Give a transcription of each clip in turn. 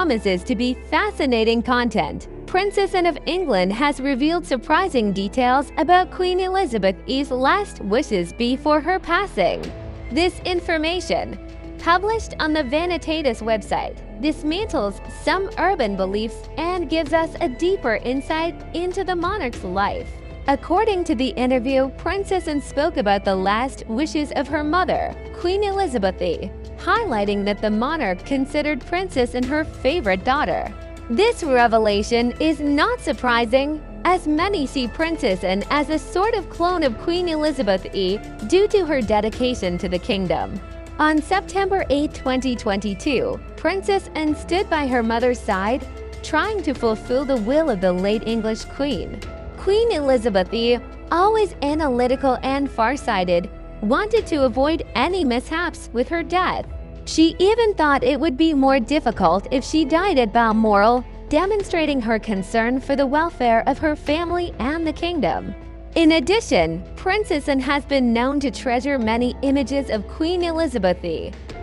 promises to be fascinating content. Princess Anne of England has revealed surprising details about Queen Elizabeth's last wishes before her passing. This information, published on the Vanitatis website, dismantles some urban beliefs and gives us a deeper insight into the monarch's life. According to the interview, Princess Anne spoke about the last wishes of her mother, Queen Elizabeth, highlighting that the monarch considered Princess Anne her favorite daughter. This revelation is not surprising, as many see Princess Anne as a sort of clone of Queen Elizabeth due to her dedication to the kingdom. On September 8, 2022, Princess Anne stood by her mother's side, trying to fulfill the will of the late English queen. Queen Elizabeth, always analytical and farsighted, wanted to avoid any mishaps with her death. She even thought it would be more difficult if she died at Balmoral, demonstrating her concern for the welfare of her family and the kingdom. In addition, Princess Anne has been known to treasure many images of Queen Elizabeth,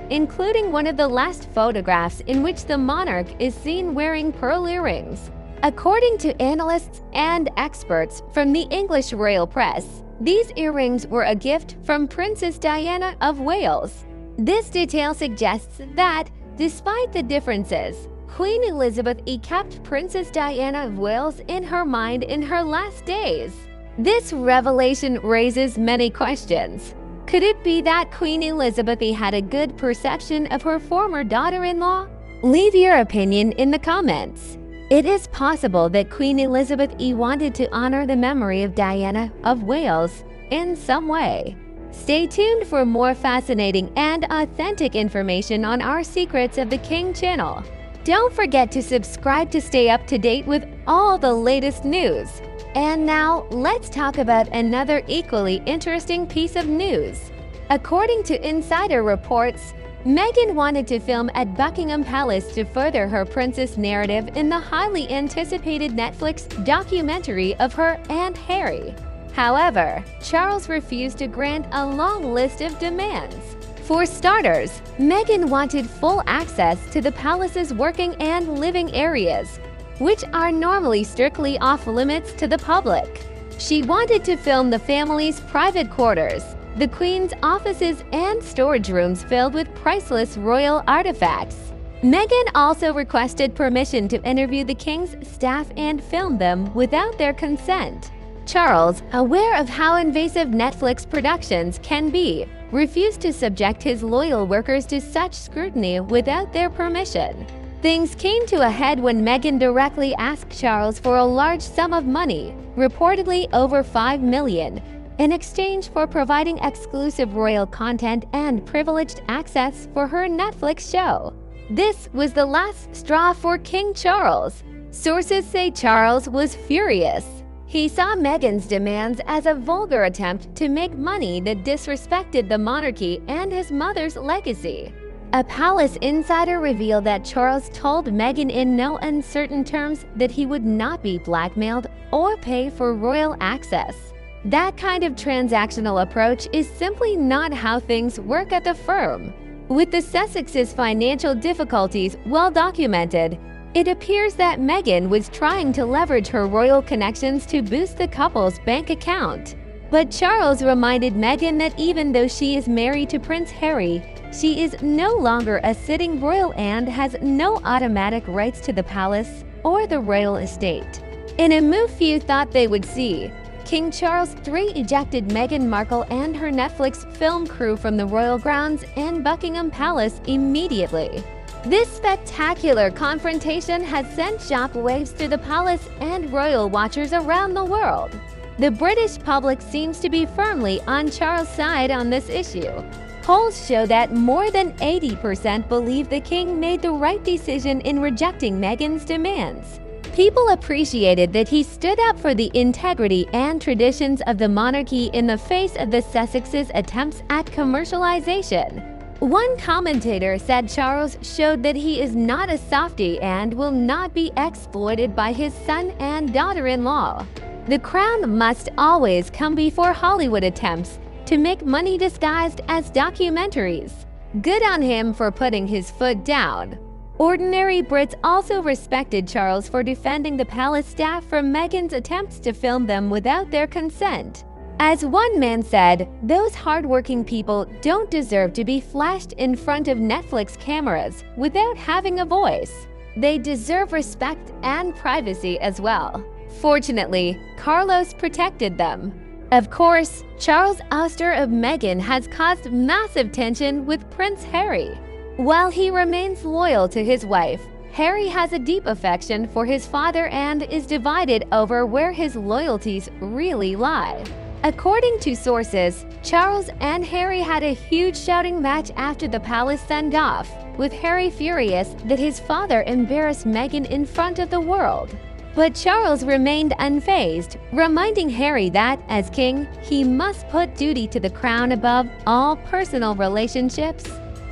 including one of the last photographs in which the monarch is seen wearing pearl earrings. According to analysts and experts from the English royal press, these earrings were a gift from Princess Diana of Wales. This detail suggests that, despite the differences, Queen Elizabeth kept Princess Diana of Wales in her mind in her last days. This revelation raises many questions. Could it be that Queen Elizabeth had a good perception of her former daughter-in-law? Leave your opinion in the comments. It is possible that Queen Elizabeth wanted to honor the memory of Diana of Wales in some way. Stay tuned for more fascinating and authentic information on our Secrets of the King channel. Don't forget to subscribe to stay up to date with all the latest news. And now, let's talk about another equally interesting piece of news. According to insider reports, Meghan wanted to film at Buckingham Palace to further her princess narrative in the highly anticipated Netflix documentary of her and Harry. However, Charles refused to grant a long list of demands. For starters, Meghan wanted full access to the palace's working and living areas, which are normally strictly off-limits to the public. She wanted to film the family's private quarters, the Queen's offices and storage rooms filled with priceless royal artifacts. Meghan also requested permission to interview the King's staff and film them without their consent. Charles, aware of how invasive Netflix productions can be, refused to subject his loyal workers to such scrutiny without their permission. Things came to a head when Meghan directly asked Charles for a large sum of money, reportedly over $5 million, in exchange for providing exclusive royal content and privileged access for her Netflix show. This was the last straw for King Charles. Sources say Charles was furious. He saw Meghan's demands as a vulgar attempt to make money that disrespected the monarchy and his mother's legacy. A palace insider revealed that Charles told Meghan in no uncertain terms that he would not be blackmailed or pay for royal access. That kind of transactional approach is simply not how things work at the firm. With the Sussexes' financial difficulties well documented, it appears that Meghan was trying to leverage her royal connections to boost the couple's bank account. But Charles reminded Meghan that even though she is married to Prince Harry, she is no longer a sitting royal and has no automatic rights to the palace or the royal estate. In a move few thought they would see, King Charles III ejected Meghan Markle and her Netflix film crew from the royal grounds and Buckingham Palace immediately. This spectacular confrontation has sent shockwaves through the palace and royal watchers around the world. The British public seems to be firmly on Charles' side on this issue. Polls show that more than 80% believe the king made the right decision in rejecting Meghan's demands. People appreciated that he stood up for the integrity and traditions of the monarchy in the face of the Sussexes' attempts at commercialization. One commentator said Charles showed that he is not a softie and will not be exploited by his son and daughter-in-law. The crown must always come before Hollywood attempts to make money disguised as documentaries. Good on him for putting his foot down. Ordinary Brits also respected Charles for defending the palace staff from Meghan's attempts to film them without their consent. As one man said, "Those hardworking people don't deserve to be flashed in front of Netflix cameras without having a voice. They deserve respect and privacy as well." Fortunately, Carlos protected them. Of course, Charles' ouster of Meghan has caused massive tension with Prince Harry. While he remains loyal to his wife, Harry has a deep affection for his father and is divided over where his loyalties really lie. According to sources, Charles and Harry had a huge shouting match after the palace send-off, with Harry furious that his father embarrassed Meghan in front of the world. But Charles remained unfazed, reminding Harry that, as king, he must put duty to the crown above all personal relationships.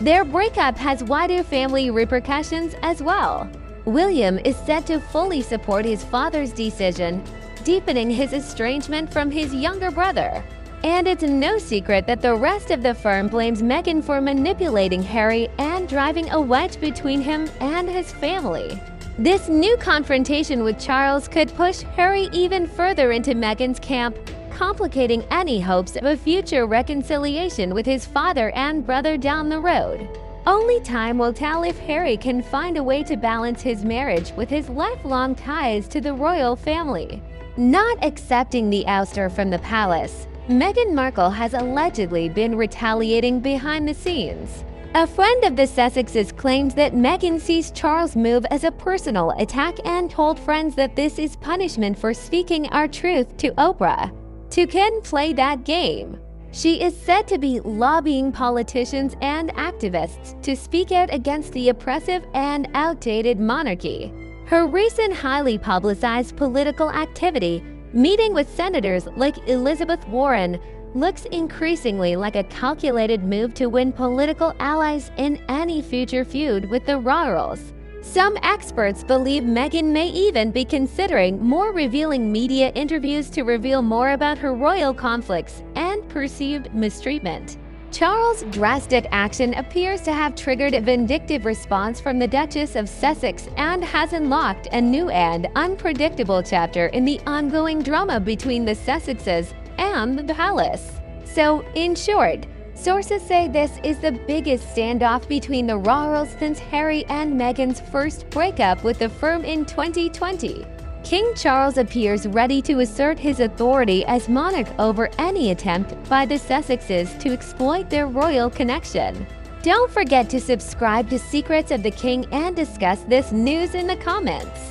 Their breakup has wider family repercussions as well. William is said to fully support his father's decision, deepening his estrangement from his younger brother. And it's no secret that the rest of the firm blames Meghan for manipulating Harry and driving a wedge between him and his family. This new confrontation with Charles could push Harry even further into Meghan's camp, complicating any hopes of a future reconciliation with his father and brother down the road. Only time will tell if Harry can find a way to balance his marriage with his lifelong ties to the royal family. Not accepting the ouster from the palace, Meghan Markle has allegedly been retaliating behind the scenes. A friend of the Sussexes claimed that Meghan sees Charles' move as a personal attack and told friends that this is punishment for speaking our truth to Oprah. To can play that game. She is said to be lobbying politicians and activists to speak out against the oppressive and outdated monarchy. Her recent highly publicized political activity, meeting with senators like Elizabeth Warren, looks increasingly like a calculated move to win political allies in any future feud with the royals. Some experts believe Meghan may even be considering more revealing media interviews to reveal more about her royal conflicts and perceived mistreatment. Charles' drastic action appears to have triggered a vindictive response from the Duchess of Sussex and has unlocked a new and unpredictable chapter in the ongoing drama between the Sussexes and the palace. So, in short, sources say this is the biggest standoff between the royals since Harry and Meghan's first breakup with the firm in 2020. King Charles appears ready to assert his authority as monarch over any attempt by the Sussexes to exploit their royal connection. Don't forget to subscribe to Secrets of the King and discuss this news in the comments.